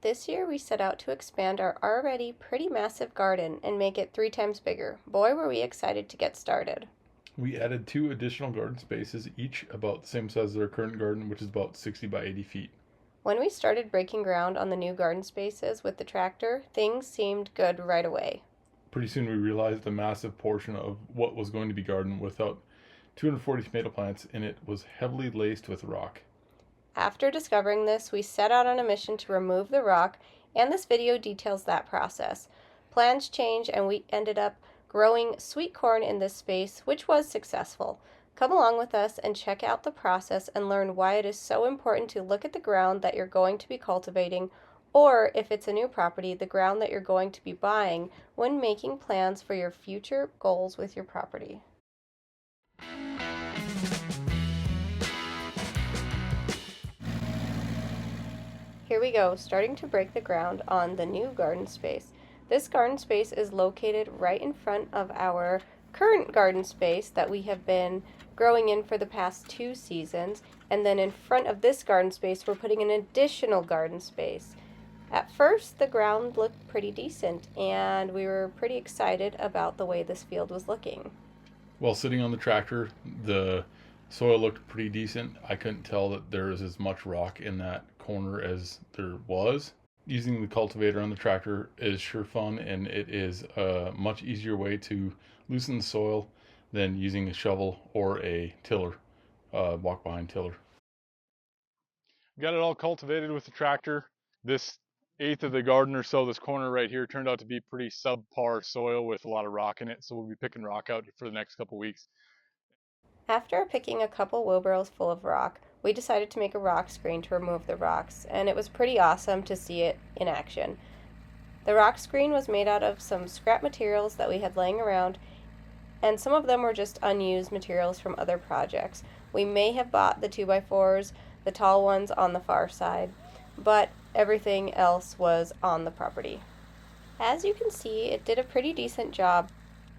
This year we set out to expand our already pretty massive garden and make it 3 times bigger. Boy, were we excited to get started. We added 2 additional garden spaces, each about the same size as our current garden, which is about 60 by 80 feet. When we started breaking ground on the new garden spaces with the tractor, things seemed good right away. Pretty soon we realized a massive portion of what was going to be garden without 240 tomato plants in it was heavily laced with rock. After discovering this, we set out on a mission to remove the rock, and this video details that process. Plans changed and we ended up growing sweet corn in this space, which was successful. Come along with us and check out the process and learn why it is so important to look at the ground that you're going to be cultivating, or if it's a new property, the ground that you're going to be buying when making plans for your future goals with your property. Here we go, starting to break the ground on the new garden space. This garden space is located right in front of our current garden space that we have been growing in for the past 2 seasons, and then in front of this garden space we're putting an additional garden space. At first the ground looked pretty decent and we were pretty excited about the way this field was looking. While sitting on the tractor, the soil looked pretty decent. I couldn't tell that there was as much rock in that corner as there was. Using the cultivator on the tractor is sure fun, and it is a much easier way to loosen the soil than using a shovel or a tiller, walk behind tiller. Got it all cultivated with the tractor. This eighth of the garden or so, this corner right here, turned out to be pretty subpar soil with a lot of rock in it, so we'll be picking rock out for the next couple weeks. After picking a couple wheelbarrows full of rock, we decided to make a rock screen to remove the rocks, and it was pretty awesome to see it in action. The rock screen was made out of some scrap materials that we had laying around, and some of them were just unused materials from other projects. We may have bought the 2x4s, the tall ones on the far side, but everything else was on the property. As you can see, it did a pretty decent job,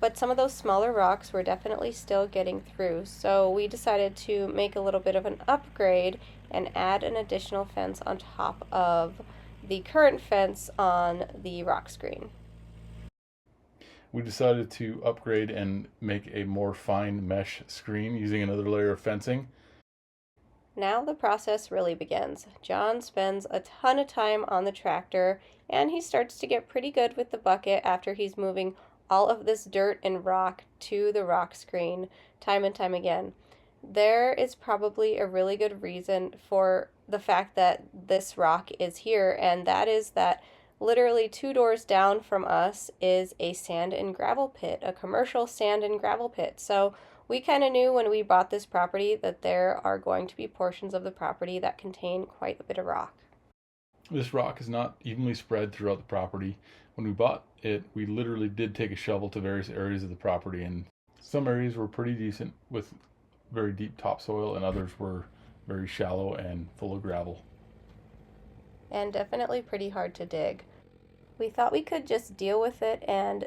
but some of those smaller rocks were definitely still getting through, so we decided to make a little bit of an upgrade and add an additional fence on top of the current fence on the rock screen. We decided to upgrade and make a more fine mesh screen using another layer of fencing. Now the process really begins. John spends a ton of time on the tractor, and he starts to get pretty good with the bucket after he's moving all of this dirt and rock to the rock screen time and time again. There is probably a really good reason for the fact that this rock is here, and that is that literally 2 doors down from us is a sand and gravel pit, a commercial sand and gravel pit. So we kind of knew when we bought this property that there are going to be portions of the property that contain quite a bit of rock. This rock is not evenly spread throughout the property. When we bought it, we literally did take a shovel to various areas of the property, and some areas were pretty decent with very deep topsoil, and others were very shallow and full of gravel. And definitely pretty hard to dig. We thought we could just deal with it and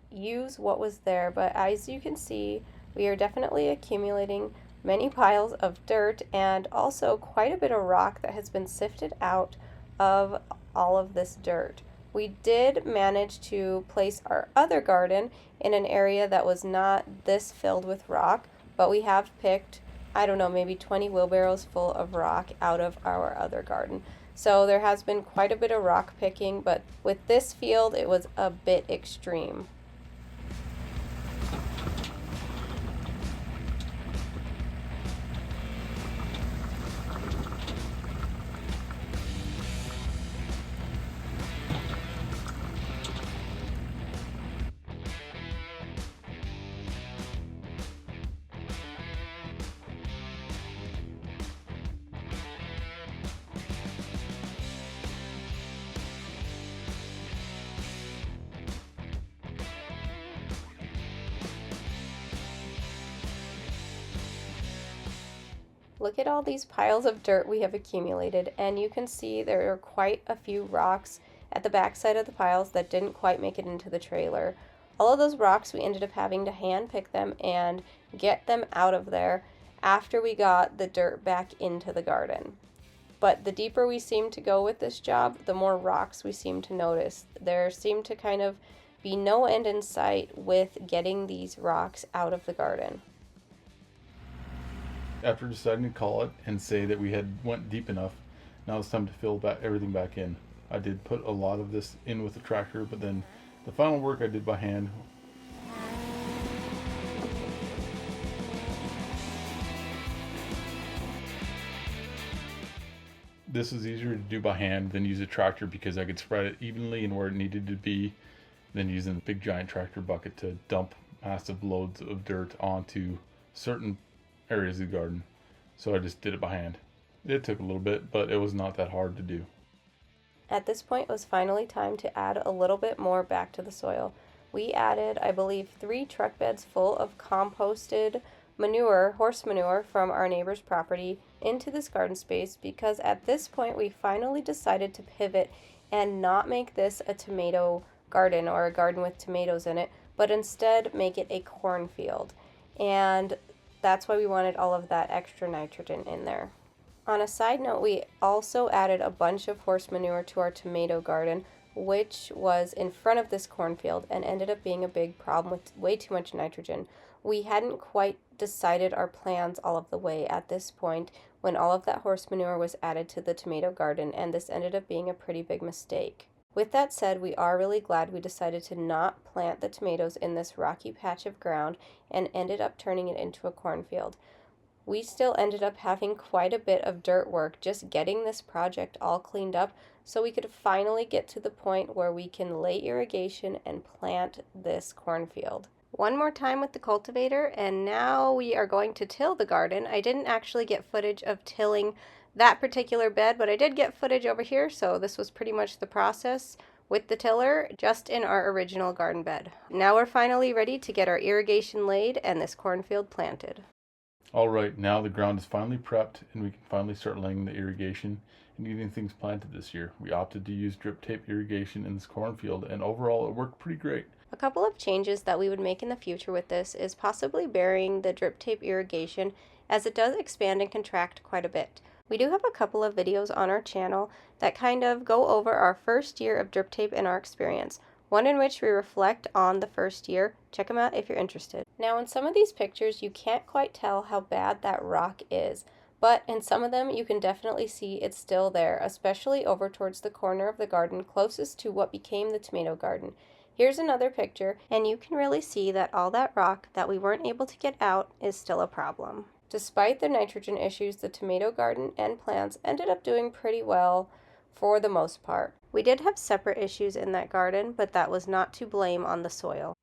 use what was there, but as you can see, we are definitely accumulating many piles of dirt and also quite a bit of rock that has been sifted out of all of this dirt. We did manage to place our other garden in an area that was not this filled with rock, but we have picked, I don't know, maybe 20 wheelbarrows full of rock out of our other garden. So there has been quite a bit of rock picking, but with this field it was a bit extreme. Look at all these piles of dirt we have accumulated, and you can see there are quite a few rocks at the back side of the piles that didn't quite make it into the trailer. All of those rocks, we ended up having to hand pick them and get them out of there after we got the dirt back into the garden. But the deeper we seemed to go with this job, the more rocks we seemed to notice. There seemed to kind of be no end in sight with getting these rocks out of the garden. After deciding to call it and say that we had went deep enough, now it's time to fill everything back in. I did put a lot of this in with the tractor, but then the final work I did by hand. This is easier to do by hand than use a tractor because I could spread it evenly and where it needed to be than using a big giant tractor bucket to dump massive loads of dirt onto certain areas of the garden. So I just did it by hand. It took a little bit, but it was not that hard to do. At this point, it was finally time to add a little bit more back to the soil. We added, I believe, 3 truck beds full of composted manure, horse manure from our neighbor's property into this garden space because at this point we finally decided to pivot and not make this a tomato garden or a garden with tomatoes in it, but instead make it a cornfield. And that's why we wanted all of that extra nitrogen in there. On a side note, we also added a bunch of horse manure to our tomato garden, which was in front of this cornfield and ended up being a big problem with way too much nitrogen. We hadn't quite decided our plans all of the way at this point when all of that horse manure was added to the tomato garden, and this ended up being a pretty big mistake. With that said, we are really glad we decided to not plant the tomatoes in this rocky patch of ground and ended up turning it into a cornfield. We still ended up having quite a bit of dirt work just getting this project all cleaned up so we could finally get to the point where we can lay irrigation and plant this cornfield. One more time with the cultivator, and now we are going to till the garden. I didn't actually get footage of tilling that particular bed, but I did get footage over here, so this was pretty much the process with the tiller, just in our original garden bed. Now we're finally ready to get our irrigation laid and this cornfield planted. All right, now the ground is finally prepped and we can finally start laying the irrigation and getting things planted this year. We opted to use drip tape irrigation in this cornfield and overall it worked pretty great. A couple of changes that we would make in the future with this is possibly burying the drip tape irrigation as it does expand and contract quite a bit. We do have a couple of videos on our channel that kind of go over our first year of drip tape and our experience. One in which we reflect on the first year. Check them out if you're interested. Now in some of these pictures you can't quite tell how bad that rock is, but in some of them you can definitely see it's still there, especially over towards the corner of the garden closest to what became the tomato garden. Here's another picture, and you can really see that all that rock that we weren't able to get out is still a problem. Despite the nitrogen issues, the tomato garden and plants ended up doing pretty well for the most part. We did have separate issues in that garden, but that was not to blame on the soil.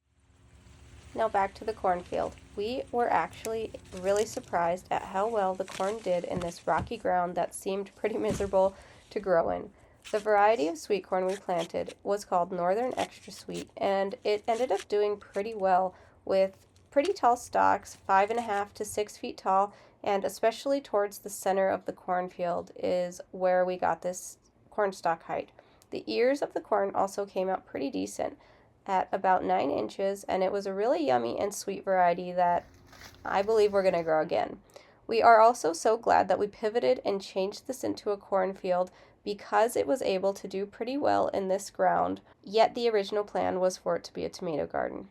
Now back to the cornfield. We were actually really surprised at how well the corn did in this rocky ground that seemed pretty miserable to grow in. The variety of sweet corn we planted was called Northern Extra Sweet, and it ended up doing pretty well with pretty tall stalks, 5.5 to 6 feet tall, and especially towards the center of the cornfield is where we got this corn stalk height. The ears of the corn also came out pretty decent at about 9 inches, and it was a really yummy and sweet variety that I believe we're going to grow again. We are also so glad that we pivoted and changed this into a cornfield because it was able to do pretty well in this ground, yet the original plan was for it to be a tomato garden.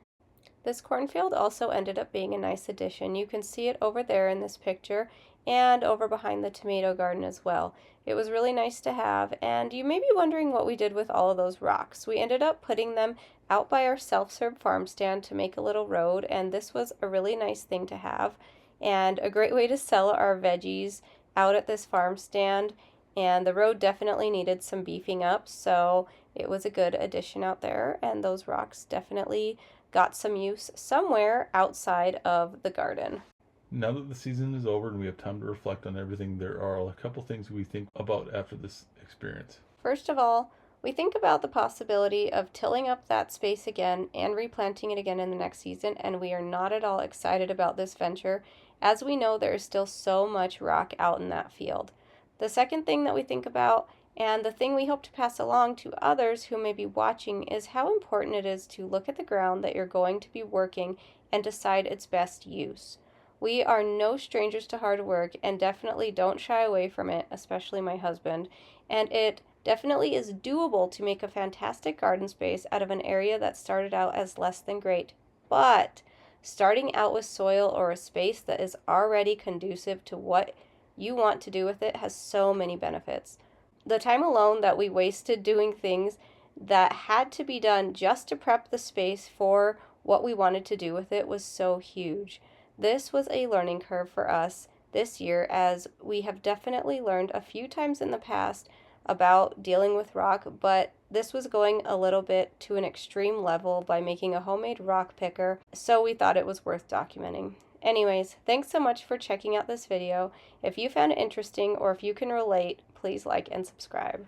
This cornfield also ended up being a nice addition. You can see it over there in this picture and over behind the tomato garden as well. It was really nice to have, and you may be wondering what we did with all of those rocks. We ended up putting them out by our self-serve farm stand to make a little road, and this was a really nice thing to have and a great way to sell our veggies out at this farm stand. And the road definitely needed some beefing up, so it was a good addition out there, and those rocks definitely got some use somewhere outside of the garden. Now that the season is over and we have time to reflect on everything, there are a couple things we think about after this experience. First of all, we think about the possibility of tilling up that space again and replanting it again in the next season, and we are not at all excited about this venture, as we know there is still so much rock out in that field. The second thing that we think about, and the thing we hope to pass along to others who may be watching, is how important it is to look at the ground that you're going to be working and decide its best use. We are no strangers to hard work and definitely don't shy away from it, especially my husband. And it definitely is doable to make a fantastic garden space out of an area that started out as less than great. But starting out with soil or a space that is already conducive to what you want to do with it has so many benefits. The time alone that we wasted doing things that had to be done just to prep the space for what we wanted to do with it was so huge. This was a learning curve for us this year, as we have definitely learned a few times in the past about dealing with rock, but this was going a little bit to an extreme level by making a homemade rock picker, so we thought it was worth documenting. Anyways, thanks so much for checking out this video. If you found it interesting or if you can relate, please like and subscribe.